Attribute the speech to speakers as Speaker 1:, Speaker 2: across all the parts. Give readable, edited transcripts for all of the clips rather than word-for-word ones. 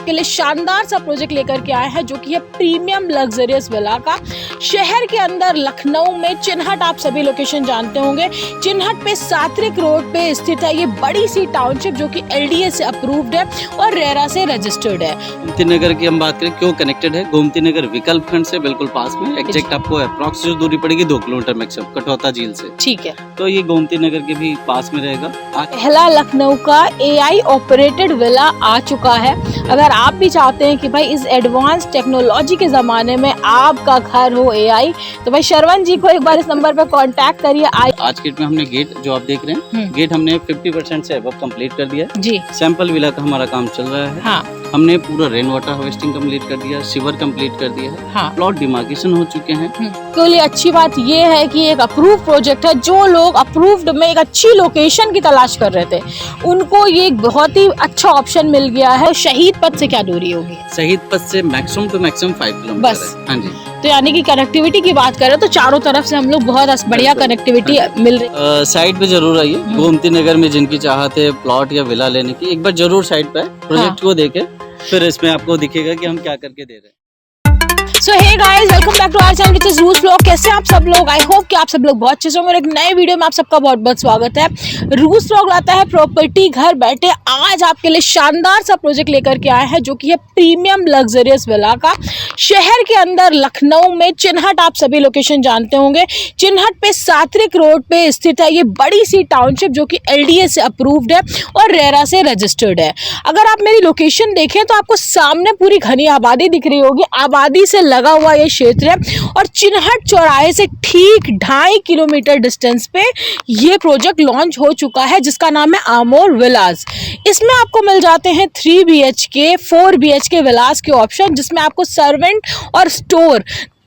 Speaker 1: आपके लिए शानदार सा प्रोजेक्ट लेकर के आए हैं जो कि है प्रीमियम लग्जरियस विला का। शहर के अंदर लखनऊ में चिन्हट, आप सभी लोकेशन जानते होंगे, चिन्हट पे सात्विक रोड पे स्थित है ये बड़ी सी टाउनशिप जो कि एलडीए से अप्रूव्ड है और रेरा से रजिस्टर्ड है।
Speaker 2: गोमती नगर की हम बात करें क्यों कनेक्टेड है, गोमती नगर विकल्प खंड से बिल्कुल पास में, एग्जैक्ट आपको अप्रॉक्स जो दूरी पड़ेगी 2 किलोमीटर मैक्सिमम कटौता झील से।
Speaker 1: ठीक है,
Speaker 2: तो ये गोमती नगर के भी पास में रहेगा।
Speaker 1: पहला लखनऊ का एआई ऑपरेटेड विला आ चुका है। अगर आप भी चाहते हैं कि भाई इस एडवांस टेक्नोलॉजी के जमाने में आपका घर हो एआई, तो भाई श्रवण जी को एक बार इस नंबर पर कांटेक्ट करिए।
Speaker 2: आज के डेट में हमने गेट जो आप देख रहे हैं, गेट हमने 50% से अबव कंप्लीट कर दिया जी। सैंपल विला का हमारा काम चल रहा है। हाँ। हमने पूरा रेन वाटर हार्वेस्टिंग कंप्लीट कर दिया, सीवर कंप्लीट कर दिया है। हाँ। प्लॉट डिमार्केशन हो चुके हैं।
Speaker 1: तो ये अच्छी बात ये है कि एक अप्रूव प्रोजेक्ट है। जो लोग अप्रूव्ड में एक अच्छी लोकेशन की तलाश कर रहे थे उनको ये एक बहुत ही अच्छा ऑप्शन मिल गया है। शहीद पथ से क्या दूरी होगी?
Speaker 2: शहीद पथ से मैक्सिमम टू मैक्सिमम 5 किलोमीटर
Speaker 1: बस।
Speaker 2: हाँ जी।
Speaker 1: तो यानी कि कनेक्टिविटी की बात करें तो चारों तरफ से हम लोग बहुत बढ़िया कनेक्टिविटी मिल रही।
Speaker 2: साइड पे जरूर आइए, गोमती नगर में जिनकी चाहत है प्लॉट या विला लेने की, एक बार जरूर साइड पे प्रोजेक्ट को देखे, फिर इसमें आपको दिखेगा कि हम क्या करके दे रहे हैं।
Speaker 1: So hey guys, welcome back to our channel which is Roos vlog. कैसे आप सब लोग? आई होप कि आप सब लोग बहुत अच्छे से हो। मेरे एक नए वीडियो में आप सबका बहुत बहुत स्वागत है। रूस व्लॉग लाता है प्रॉपर्टी घर बैठे। आज आपके लिए शानदार सा प्रोजेक्ट लेकर के आए हैं जो कि है प्रीमियम लग्जरियस विला का। शहर के अंदर लखनऊ में चिन्हट, आप सभी लोकेशन जानते होंगे, चिन्हट पे सात्विक रोड पे स्थित है ये बड़ी सी टाउनशिप जो कि एलडीए से अप्रूव्ड है और रेरा से रजिस्टर्ड है। अगर आप मेरी लोकेशन देखें तो आपको सामने पूरी घनी आबादी दिख रही होगी। आबादी से लगा हुआ ये क्षेत्र है और चिन्हट चौराहे से ठीक 2.5 किलोमीटर डिस्टेंस पे ये प्रोजेक्ट लॉन्च हो चुका है जिसका नाम है आमोर विलास। इसमें आपको मिल जाते हैं 3 BHK 4 BHK विलास के ऑप्शन, जिसमें आपको सर्वेंट और स्टोर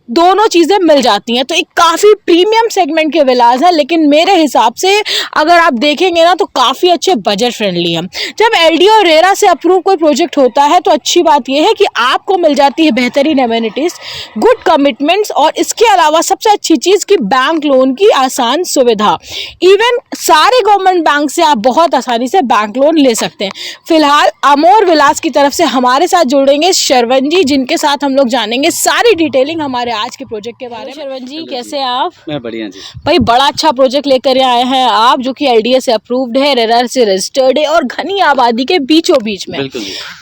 Speaker 1: दोनों चीज़ें मिल जाती हैं। तो एक काफ़ी प्रीमियम सेगमेंट के विलास है, लेकिन मेरे हिसाब से अगर आप देखेंगे ना तो काफ़ी अच्छे बजट फ्रेंडली हैं। जब एलडीए और रेरा से अप्रूव कोई प्रोजेक्ट होता है तो अच्छी बात यह है कि आपको मिल जाती है बेहतरीन एमिनिटीज़, गुड कमिटमेंट्स और इसके अलावा सबसे अच्छी चीज़ की बैंक लोन की आसान सुविधा। इवन सारे गवर्नमेंट बैंक से आप बहुत आसानी से बैंक लोन ले सकते हैं। फिलहाल आमोर विलास की तरफ से हमारे साथ जुड़ेंगे श्रवण जी, जिनके साथ हम लोग जानेंगे सारी डिटेलिंग हमारे आज के प्रोजेक्ट के बारे में। श्रवण जी, कैसे आप?
Speaker 2: मैं बढ़िया जी।
Speaker 1: भाई बड़ा अच्छा प्रोजेक्ट लेकर आए हैं आप जो कि एलडीए से अप्रूव्ड है, रेरा से रजिस्टर्ड है और घनी आबादी के बीचों बीच में,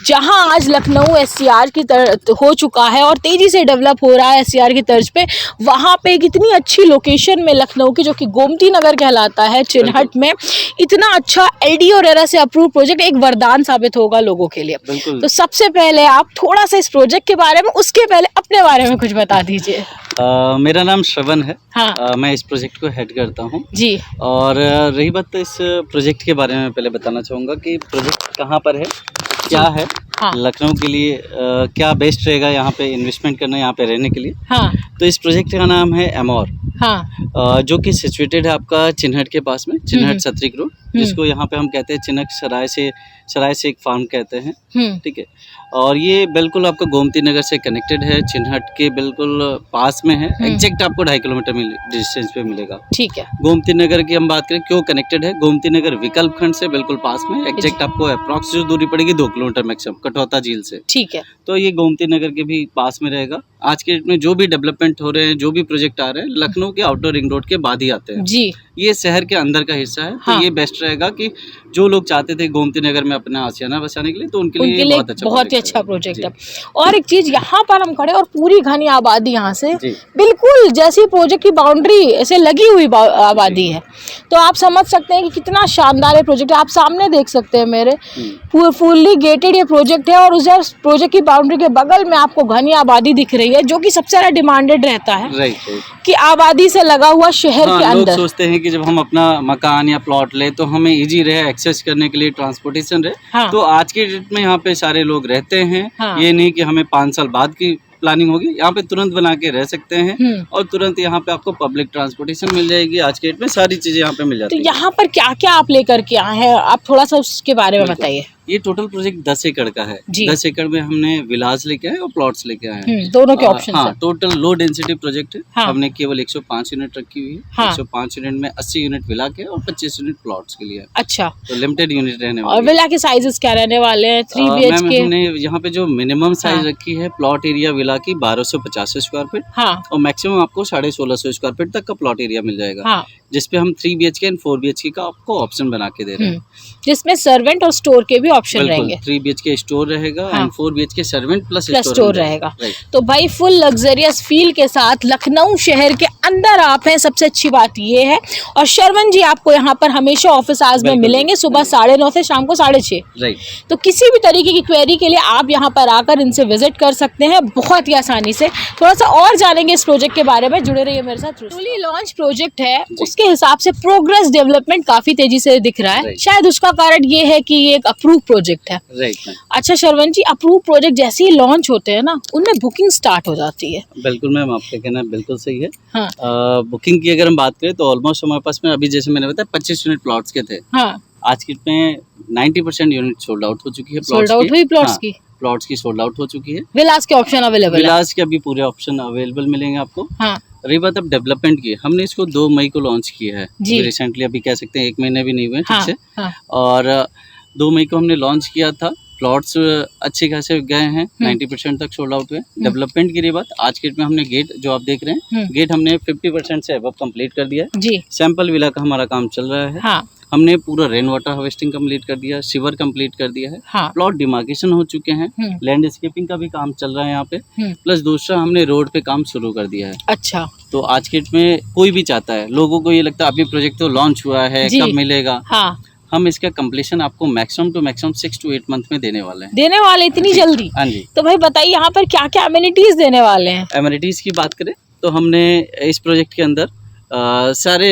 Speaker 1: जहां आज लखनऊ एससीआर की तरह हो चुका है और तेजी से डेवलप हो रहा है एससीआर की तर्ज पे। वहां पे एक इतनी अच्छी लोकेशन में लखनऊ की जो कि गोमती नगर कहलाता है, चिन्हट में इतना अच्छा एलडीए और रेरा से अप्रूव प्रोजेक्ट एक वरदान साबित होगा लोगों के लिए। तो सबसे पहले आप थोड़ा सा इस प्रोजेक्ट के बारे में, उसके पहले अपने बारे में कुछ बता दीजिए।
Speaker 2: मेरा नाम श्रवण है।
Speaker 1: हाँ।
Speaker 2: मैं इस प्रोजेक्ट को हेड करता हूँ
Speaker 1: जी।
Speaker 2: और रही बात तो इस प्रोजेक्ट के बारे में पहले बताना चाहूँगा कि प्रोजेक्ट कहाँ पर है, क्या है। हाँ। लखनऊ के लिए क्या बेस्ट रहेगा यहाँ पे इन्वेस्टमेंट करना, यहाँ पे रहने के लिए। हाँ। तो इस प्रोजेक्ट का नाम है आमोर। हाँ। जो कि सिचुएटेड है आपका चिन्हट के पास में, चिन्हट सात्विक रोड, जिसको यहाँ पे हम कहते हैं चिन्हट सराय से एक फार्म कहते हैं। ठीक है। और ये बिल्कुल आपका गोमती नगर से कनेक्टेड है, चिन्हट के बिल्कुल पास में है, एग्जैक्ट आपको 2.5 किलोमीटर डिस्टेंस पे मिलेगा। ठीक है। गोमती नगर की हम बात करें क्यों कनेक्टेड है, गोमती नगर विकल्प खंड से बिल्कुल पास में, एग्जैक्ट आपको अप्रॉक्स जो दूरी पड़ेगी 2 किलोमीटर मैक्सिमम कटौता झील से। ठीक है। तो ये गोमती नगर के भी पास में रहेगा। आज के डेट में जो भी डेवलपमेंट हो रहे हैं, जो भी प्रोजेक्ट आ रहे हैं, लखनऊ के आउटर रिंग रोड के बाद ही आते हैं जी। ये शहर के अंदर का हिस्सा है। हाँ। तो ये बेस्ट रहेगा कि जो लोग चाहते थे गोमती नगर में अपना आशियाना बसाने के लिए, तो उनके लिए बहुत ही अच्छा प्रोजेक्ट है। और एक चीज, यहाँ पर हम खड़े और पूरी घनी आबादी यहाँ से बिल्कुल जैसी प्रोजेक्ट की बाउंड्री ऐसे लगी हुई आबादी है। तो आप समझ सकते हैं कि कितना शानदार है प्रोजेक्ट। आप सामने देख सकते हैं मेरे फुल्ली गेटेड ये प्रोजेक्ट है और उस प्रोजेक्ट की बाउंड्री के बगल में आपको घनी आबादी दिख रही है, जो कि सबसे ज्यादा डिमांडेड रहता है कि आबादी से लगा हुआ शहर के अंदर। लोग सोचते हैं कि जब हम अपना मकान या प्लॉट ले तो हमें इजी रहे एक्सेस करने के लिए, ट्रांसपोर्टेशन रहे। हाँ। तो आज के डेट में यहाँ पे सारे लोग रहते हैं। हाँ। ये नहीं कि हमें 5 साल बाद की प्लानिंग होगी, यहाँ पे तुरंत बना के रह सकते हैं और तुरंत यहाँ पे आपको पब्लिक ट्रांसपोर्टेशन मिल जाएगी। आज के डेट में सारी चीजें यहाँ पे मिल जाती है।
Speaker 1: तो यहाँ पर क्या क्या आप लेकर के आए हैं, आप थोड़ा सा उसके बारे में बताइए।
Speaker 2: ये टोटल प्रोजेक्ट 10 एकड़ का है। 10 एकड़ में हमने विलास लेके आए और प्लॉट्स लेके आए हैं।
Speaker 1: दोनों के ऑप्शन
Speaker 2: हाँ, टोटल लो डेंसिटी प्रोजेक्ट है।
Speaker 1: हाँ।
Speaker 2: हमने केवल 105 यूनिट रखी हुई है।
Speaker 1: हाँ।
Speaker 2: 105 यूनिट में 80 यूनिट विला के और 25 यूनिट प्लॉट्स के लिए।
Speaker 1: अच्छा,
Speaker 2: तो लिमिटेड यूनिट रहने
Speaker 1: और विला के साइजेस क्या रहने वाले हैं? 3 BHK।
Speaker 2: हमने यहाँ पे जो मिनिमम साइज रखी है प्लॉट एरिया विला की 1250 स्क्वायर फीट।
Speaker 1: हाँ। और
Speaker 2: मैक्सिमम आपको 1650 स्क्वायर फीट तक का प्लॉट एरिया मिल जाएगा।
Speaker 1: हाँ।
Speaker 2: जिसपे हम 3 BHK एंड 4 BHK का आपको ऑप्शन बना के दे रहे हैं,
Speaker 1: जिसमें सर्वेंट और स्टोर के भी ऑप्शन रहेंगे।
Speaker 2: 3 BHK स्टोर रहेगा and 4 BHK servant plus
Speaker 1: store रहेगा। तो भाई फुल लग्जरियस फील के साथ लखनऊ शहर के अंदर आप हैं, सबसे अच्छी बात ये है। और शरवण जी आपको यहाँ पर हमेशा ऑफिस आवर्स में मिलेंगे, सुबह 9:30 से शाम को 6:30।
Speaker 2: राइट।
Speaker 1: तो किसी भी तरीके की क्वेरी के लिए आप यहाँ पर आकर इनसे विजिट कर सकते हैं बहुत ही आसानी से। थोड़ा सा और जानेंगे इस प्रोजेक्ट के बारे में, जुड़े रहिए मेरे साथ। फुली लॉन्च प्रोजेक्ट है, उसके हिसाब से प्रोग्रेस डेवलपमेंट काफी तेजी से दिख रहा है। शायद उसका कारण ये है कि ये एक अप्रूव प्रोजेक्ट है। अच्छा शरवण जी, अप्रूव प्रोजेक्ट जैसे ही लॉन्च होते हैं ना, उनमें बुकिंग स्टार्ट हो जाती है।
Speaker 2: बिल्कुल मैम, आपका कहना बिल्कुल सही है।
Speaker 1: हाँ।
Speaker 2: बुकिंग की अगर हम बात करें तो ऑलमोस्ट हमारे पास में अभी जैसे मैंने बताया 25 यूनिट प्लॉट्स के थे। हाँ। आज की में 90% यूनिट सोल्ड आउट हो चुकी है।
Speaker 1: सोल्ड आउट हुई प्लॉट्स की?
Speaker 2: प्लॉट्स की सोल्ड आउट हो चुकी है।
Speaker 1: विलास के ऑप्शन अवेलेबल है? विलास
Speaker 2: के अभी पूरे ऑप्शन अवेलेबल मिलेंगे आपको।
Speaker 1: हाँ।
Speaker 2: रही बात अब डेवलपमेंट की, हमने इसको 2 मई को लॉन्च किया है रिसेंटली, अभी कह सकते हैं 1 महीने भी नहीं हुए ठीक से। हाँ। और 2 मई को हमने लॉन्च किया था। प्लॉट्स अच्छे खासे गए हैं, 90% तक सोल्ड आउट हुए। डेवलपमेंट की रही बात, आज के डेट में हमने गेट जो आप देख रहे हैं, गेट हमने 50% से अबव कंप्लीट कर दिया है जी। सैंपल विला का हमारा काम चल रहा है। हाँ। हमने पूरा रेन वाटर हार्वेस्टिंग कंप्लीट कर दिया है, सीवर कंप्लीट कर दिया है। हाँ। प्लॉट डिमार्केशन हो चुके हैं, लैंडस्केपिंग का भी काम चल रहा है यहाँ पे। प्लस दूसरा हमने रोड पे काम शुरू कर दिया है। अच्छा। तो आज के डेट में कोई भी चाहता है, लोगों को ये लगता है अभी प्रोजेक्ट तो लॉन्च हुआ है, कब मिलेगा। हाँ। हम इसका कंप्लीशन आपको maximum to maximum 6 to 8 month में देने वाले हैं। देने वाले इतनी जल्दी? हाँ जी। तो भाई बताइए यहाँ पर क्या क्या एमिनिटीज देने वाले हैं? एमिनिटीज की बात करें तो हमने इस प्रोजेक्ट के अंदर सारे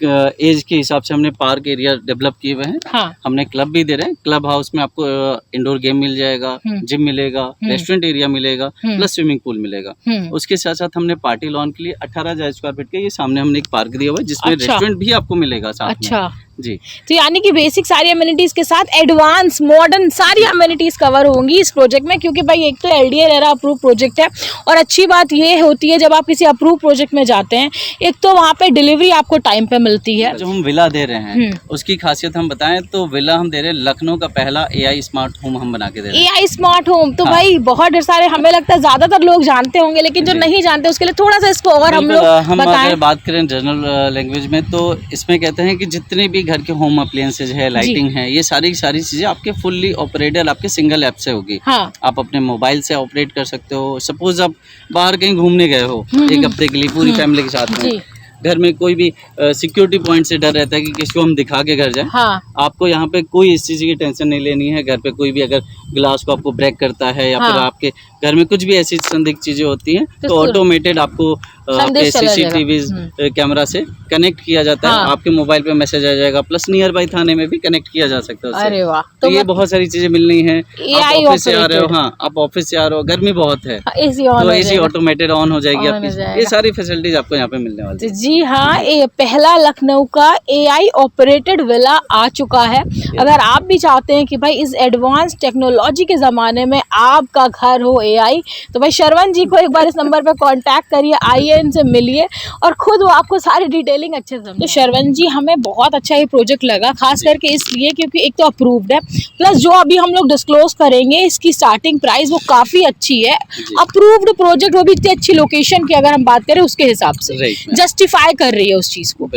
Speaker 2: एज के हिसाब से हमने पार्क एरिया डेवलप किए हुए हैं। हाँ। हमने क्लब भी दे रहे हैं। क्लब हाउस में आपको इंडोर गेम मिल जाएगा, जिम मिलेगा, रेस्टोरेंट एरिया मिलेगा, प्लस स्विमिंग पूल मिलेगा। उसके साथ साथ हमने पार्टी लॉन के लिए 18,000 स्क्वायर फीट के ये सामने हमने एक पार्क दिया हुआ है, जिसमें रेस्टोरेंट भी आपको मिलेगा साथ में। अच्छा जी। तो यानी कि बेसिक सारी अमेनिटीज के साथ एडवांस मॉडर्न सारी अमेनिटीज कवर होंगी इस प्रोजेक्ट में, क्योंकि भाई एक तो LDA रेरा अप्रूव प्रोजेक्ट है। और अच्छी बात ये होती है जब आप किसी अप्रूव प्रोजेक्ट में जाते हैं, एक तो वहाँ पे डिलीवरी आपको टाइम पे मिलती है। जो हम विला दे रहे हैं उसकी खासियत हम बताएं तो विला हम दे रहे हैं लखनऊ का पहला AI स्मार्ट होम हम बना के दे रहे हैं। AI स्मार्ट होम तो भाई बहुत ढेर सारे, हमें लगता है ज्यादातर लोग जानते होंगे, लेकिन जो नहीं जानते उसके लिए थोड़ा सा इसको और हम लोग बताएं। अगर बात करें जनरल लैंग्वेज में तो इसमें कहते हैं कि जितने भी घर के होम अप्लायंसेज है, लाइटिंग है, ये सारी चीजें आपके फुल्ली ऑपरेटेबल आपके सिंगल ऐप से होगी। हाँ। आप अपने मोबाइल से ऑपरेट कर सकते हो। सपोज आप बाहर कहीं घूमने गए हो एक हफ्ते के लिए पूरी फैमिली के साथ में, घर में कोई भी सिक्योरिटी पॉइंट से डर रहता है कि किसको हम दिखा के घर जाएं। हाँ। आपको यहाँ पे कोई इस चीज की टेंशन नहीं लेनी है। घर पे कोई भी अगर ग्लास को आपको ब्रेक करता है या फिर आपके घर में कुछ भी ऐसी संदिग्ध चीजें होती हैं तो ऑटोमेटेड आपको आपके CCTV कैमरा से कनेक्ट किया जाता है। आपके मोबाइल पे मैसेज आ जाएगा, प्लस नियर बाई थाने में भी कनेक्ट किया जा सकता है उससे। अरे वाह। तो ये बहुत सारी चीजें मिलनी है। आप ऑफिस से आ रहे हो, हाँ आप ऑफिस से आ रहे हो, गर्मी बहुत है तो AC ऑटोमेटेड ऑन हो जाएगी आपकी। ये सारी फैसिलिटीज आपको यहाँ पे मिलने वाली है। जी हाँ, पहला लखनऊ का AI ऑपरेटेड विला आ चुका है। अगर आप भी चाहते हैं कि भाई इस एडवांस टेक्नोलॉजी के जमाने में आपका घर हो AI, तो भाई शरवण जी को एक बार इस नंबर पर कांटेक्ट करिए, आइए इनसे मिलिए और खुद वो आपको सारी डिटेलिंग अच्छे से। तो शरवण जी हमें बहुत अच्छा ये प्रोजेक्ट लगा, खास करके इसलिए क्योंकि एक तो अप्रूव्ड है, प्लस जो अभी हम लोग डिस्क्लोज करेंगे इसकी स्टार्टिंग प्राइस वो काफी अच्छी है। अप्रूव्ड प्रोजेक्ट, वो भी इतनी अच्छी लोकेशन की अगर हम बात करें उसके हिसाब से जस्टिफाई कर रही है उस चीज को।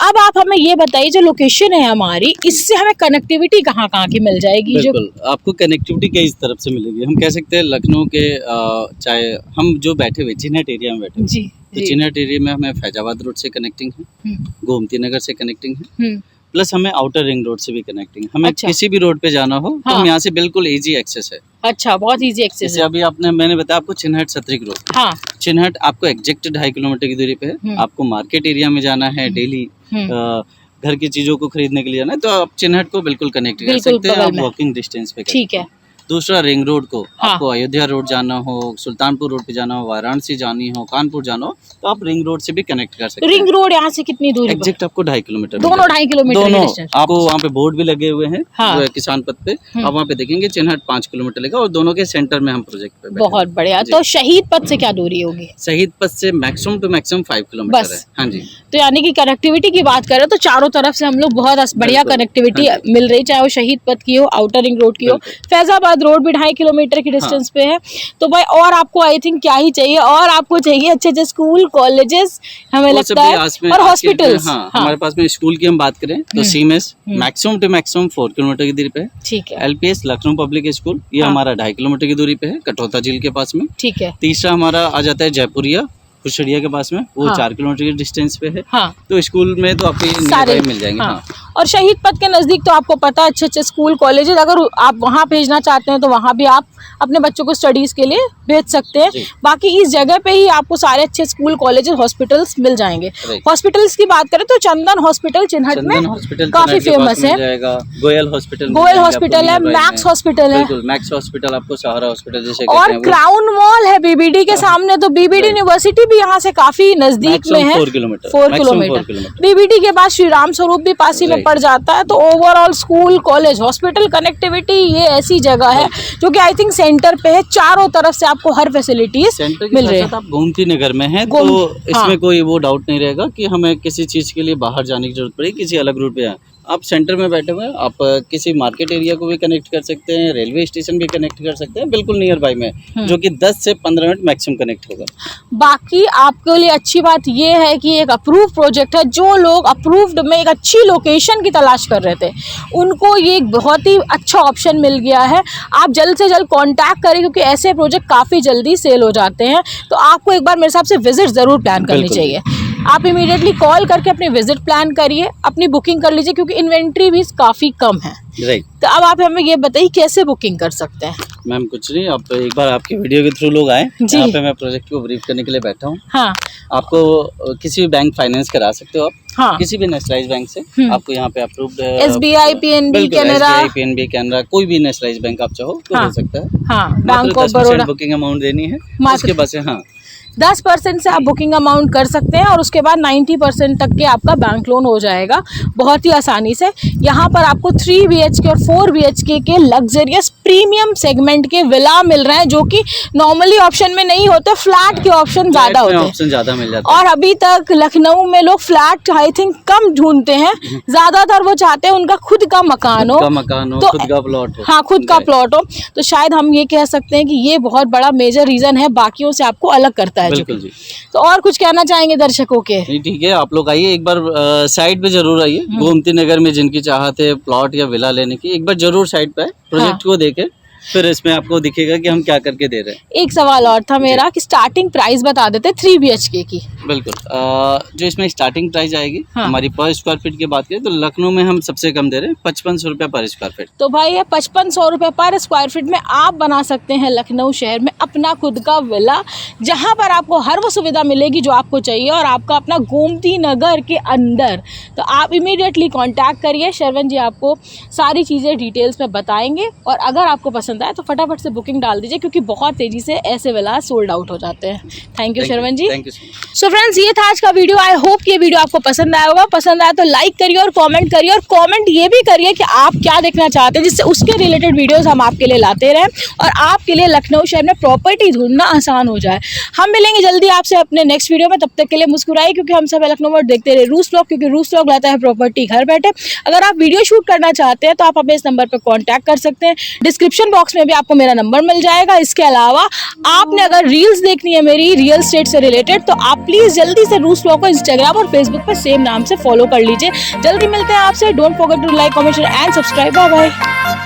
Speaker 2: अब आप हमें ये बताइए जो लोकेशन है हमारी, इससे हमें कनेक्टिविटी कहाँ कहाँ की मिल जाएगी? जो आपको कनेक्टिविटी कई तरफ से मिलेगी। हम कह सकते हैं लखनऊ के चाहे हम जो बैठे हुए चिन्हट एरिया में बैठे जी, तो चिन्हट एरिया में हमें फैजाबाद रोड से कनेक्टिंग है, गोमती नगर से कनेक्टिंग है, प्लस हमें आउटर रिंग रोड से भी कनेक्टिंग है। हमें किसी भी रोड पे जाना हो तो हम यहाँ से बिल्कुल इजी एक्सेस है। अच्छा, बहुत इजी एक्सेस है। अभी मैंने बताया आपको चिन्हट सत्रिक रोड। हाँ। चिन्हट आपको एग्जैक्ट 2.5 किलोमीटर की दूरी पे है। आपको मार्केट एरिया में जाना है, डेली घर की चीजों को खरीदने के लिए जाना है, तो आप चिन्हट को बिल्कुल कनेक्ट कर सकते हैं, आप वॉकिंग डिस्टेंस पे। ठीक है। दूसरा रिंग रोड को आपको अयोध्या रोड जाना हो, सुल्तानपुर रोड पे जाना हो, वाराणसी जानी हो, कानपुर जाना हो, तो आप रिंग रोड से भी कनेक्ट कर सकते हैं।
Speaker 1: रिंग रोड यहाँ से कितनी दूरी?
Speaker 2: एग्जैक्ट आपको 2.5 किलोमीटर,
Speaker 1: दोनों 2.5 किलोमीटर
Speaker 2: दोनों। आपको वहाँ पे बोर्ड भी लगे हुए हैं किसान पथ पे, आप वहाँ पे देखेंगे चिन्हट 5 किलोमीटर लेगा और दोनों के सेंटर में हम प्रोजेक्ट पे।
Speaker 1: बहुत बढ़िया। तो शहीद पथ से क्या दूरी होगी?
Speaker 2: शहीद पथ से मैक्सिमम टू मैक्सिमम 5 किलोमीटर है। हाँ जी।
Speaker 1: तो यानी कि कनेक्टिविटी की बात करें तो चारों तरफ से हम लोग बहुत बढ़िया कनेक्टिविटी मिल रही, चाहे वो शहीद पथ की हो, आउटर रिंग रोड की हो, फैजाबाद रोड भी 2.5 किलोमीटर की डिस्टेंस पे है। तो भाई और आपको आई थिंक क्या ही चाहिए, और आपको चाहिए अच्छे अच्छे स्कूल, कॉलेजेस, हमें लगता है, और हॉस्पिटल।
Speaker 2: हमारे पास में स्कूल की हम बात करें तो CMS maximum to maximum 4 kilometre की दूरी पे है।
Speaker 1: ठीक है।
Speaker 2: एलपीएस लखनऊ पब्लिक स्कूल ये हमारा 2.5 किलोमीटर की दूरी पे है, कटौता झील के पास में।
Speaker 1: ठीक है।
Speaker 2: तीसरा हमारा आ जाता है जयपुरिया कुशड़िया के पास में, वो 4 किलोमीटर की डिस्टेंस पे है।
Speaker 1: हाँ।
Speaker 2: तो स्कूल में तो आपके सारे मिल जाएंगे। हाँ।
Speaker 1: और शहीद पथ के नजदीक तो आपको पता है अच्छे अच्छे स्कूल, कॉलेजेस, अगर आप वहाँ भेजना चाहते हैं तो वहाँ भी आप अपने बच्चों को स्टडीज के लिए भेज सकते हैं। बाकी इस जगह पे ही आपको सारे अच्छे स्कूल, कॉलेजेस, हॉस्पिटल्स मिल जाएंगे। हॉस्पिटल्स की बात करें तो चंदन हॉस्पिटल चिन्हट में काफी फेमस है।
Speaker 2: गोयल हॉस्पिटल
Speaker 1: है, मैक्स हॉस्पिटल है,
Speaker 2: मैक्स हॉस्पिटल आपको सहारा हॉस्पिटल जैसे,
Speaker 1: और क्राउन मॉल है बीबीडी के सामने। तो बीबीडी यूनिवर्सिटी भी यहाँ से काफी नजदीक में है, 4 किलोमीटर। बीबीडी के बाद श्री राम स्वरूप भी पास ही में पड़ जाता है। तो overall school, college, hospital connectivity ये ऐसी जगह है जो कि आई थिंक सेंटर पे है, चारों तरफ से आपको हर फैसिलिटीज मिल रही है।
Speaker 2: आप गोमती नगर में है तो इसमें कोई वो डाउट नहीं रहेगा कि हमें किसी चीज के लिए बाहर जाने की जरूरत पड़े, किसी अलग रूट पे आप सेंटर में बैठे हुए हैं, आप किसी मार्केट एरिया को भी कनेक्ट कर सकते हैं, रेलवे स्टेशन भी कनेक्ट कर सकते हैं, बिल्कुल नियर बाय में, जो कि 10 से 15 मिनट मैक्सिमम कनेक्ट होगा।
Speaker 1: बाकी आपके लिए अच्छी बात ये है कि एक अप्रूव प्रोजेक्ट है। जो लोग अप्रूव्ड में एक अच्छी लोकेशन की तलाश कर रहे थे उनको ये एक बहुत ही अच्छा ऑप्शन मिल गया है। आप जल्द से जल्द कॉन्टैक्ट करें क्योंकि ऐसे प्रोजेक्ट काफ़ी जल्दी सेल हो जाते हैं। तो आपको एक बार मेरे हिसाब से विजिट ज़रूर प्लान करनी चाहिए। आप इमीडिएटली कॉल करके अपनी विजिट प्लान करिए, अपनी बुकिंग कर लीजिए क्योंकि इन्वेंट्री भी काफ़ी कम है। तो अब आप हमें ये बताइए कैसे बुकिंग कर सकते हैं?
Speaker 2: मैम कुछ नहीं, आप एक बार आपके वीडियो के थ्रू लोग आए, यहाँ पे मैं प्रोजेक्ट को ब्रीफ करने के लिए बैठा हूँ।
Speaker 1: हाँ।
Speaker 2: आपको किसी भी बैंक फाइनेंस करा सकते हो आप। हाँ। किसी भी नेशनलाइज बैंक से आपको यहाँ पे अप्रूव्ड है,
Speaker 1: SBI, PNB,
Speaker 2: कैनरा, कोई भी नेशनलाइज बैंक आप चाहो तो हो सकता है।
Speaker 1: हाँ, bank of Baroda
Speaker 2: booking amount देनी है उसके बाद से। हाँ,
Speaker 1: 10% से आप बुकिंग अमाउंट कर सकते हैं और उसके बाद 90% तक के आपका बैंक लोन हो जाएगा बहुत ही आसानी से। यहाँ पर आपको 3 BHK और 4 BHK के लग्जरियस प्रीमियम सेगमेंट के विला मिल रहे हैं जो कि नॉर्मली ऑप्शन में नहीं होते, फ्लैट के ऑप्शन ज़्यादा होते हैं,
Speaker 2: ऑप्शन ज़्यादा मिल जाता है।
Speaker 1: और अभी तक लखनऊ में लोग फ्लैट आई थिंक कम ढूंढते हैं, ज़्यादातर वो चाहते हैं उनका खुद का मकान हो,
Speaker 2: तो खुद का प्लॉट हो।
Speaker 1: हाँ, खुद का प्लॉट हो। तो शायद हम ये कह सकते हैं कि ये बहुत बड़ा मेजर रीज़न है, बाकियों से आपको अलग करता है।
Speaker 2: बिल्कुल जी।
Speaker 1: तो और कुछ कहना चाहेंगे दर्शकों के?
Speaker 2: ठीक है, आप लोग आइए एक बार साइट पे जरूर आइए। गोमती नगर में जिनकी चाहत है प्लॉट या विला लेने की, एक बार जरूर साइट पे प्रोजेक्ट को देखें, फिर इसमें आपको दिखेगा कि हम क्या करके दे रहे हैं।
Speaker 1: एक सवाल और था मेरा कि स्टार्टिंग प्राइस बता देते 3 BHK की।
Speaker 2: बिल्कुल, जो इसमें स्टार्टिंग प्राइस आएगी हमारी पर स्क्वायर फीट की बात करें तो लखनऊ में हम सबसे कम दे रहे हैं 5500 रुपये पर स्क्वायर फीट।
Speaker 1: तो भाई ये 5500 रुपये पर स्क्वायर फीट में आप बना सकते हैं लखनऊ शहर में अपना खुद का विला, जहाँ पर आपको हर वो सुविधा मिलेगी जो आपको चाहिए और आपका अपना गोमती नगर के अंदर। तो आप इमीडिएटली कॉन्टैक्ट करिए, शरवण जी आपको सारी चीज़ें डिटेल्स में बताएंगे और अगर आपको पसंद आए तो फटाफट से बुकिंग डाल दीजिए क्योंकि बहुत तेजी से ऐसे विला सोल्ड आउट हो जाते हैं। Thank you Sharvan ji. So friends, ये था आज का वीडियो। आई होप कि ये वीडियो आपको पसंद आया होगा। पसंद आया तो लाइक करिए और कमेंट करिए, और कमेंट ये भी करिए कि आप क्या देखना चाहते हैं जिससे उसके रिलेटेड वीडियोस हम आपके लिए लाते रहें और आपके लिए लखनऊ शहर में प्रॉपर्टी ढूंढना आसान हो जाए। हम मिलेंगे जल्दी आपसे अपने नेक्स्ट वीडियो में, तब तक के लिए मुस्कुराइए क्योंकि हम सब लखनऊ में देखते रहे रूस व्लॉग, क्योंकि रूस व्लॉग लाता है प्रॉपर्टी घर बैठे। अगर आप वीडियो शूट करना चाहते हैं तो आप हमें इस नंबर पर कॉन्टैक्ट कर सकते हैं। डिस्क्रिप्शन बॉक्स में भी आपको मेरा नंबर मिल जाएगा। इसके अलावा आपने अगर रील्स देखनी है मेरी रियल एस्टेट से रिलेटेड तो आप प्लीज जल्दी से रूस व्लॉग को इंस्टाग्राम और फेसबुक पर सेम नाम से फॉलो कर लीजिए। जल्दी मिलते हैं आपसे। Don't forget to like, comment and subscribe. Bye bye.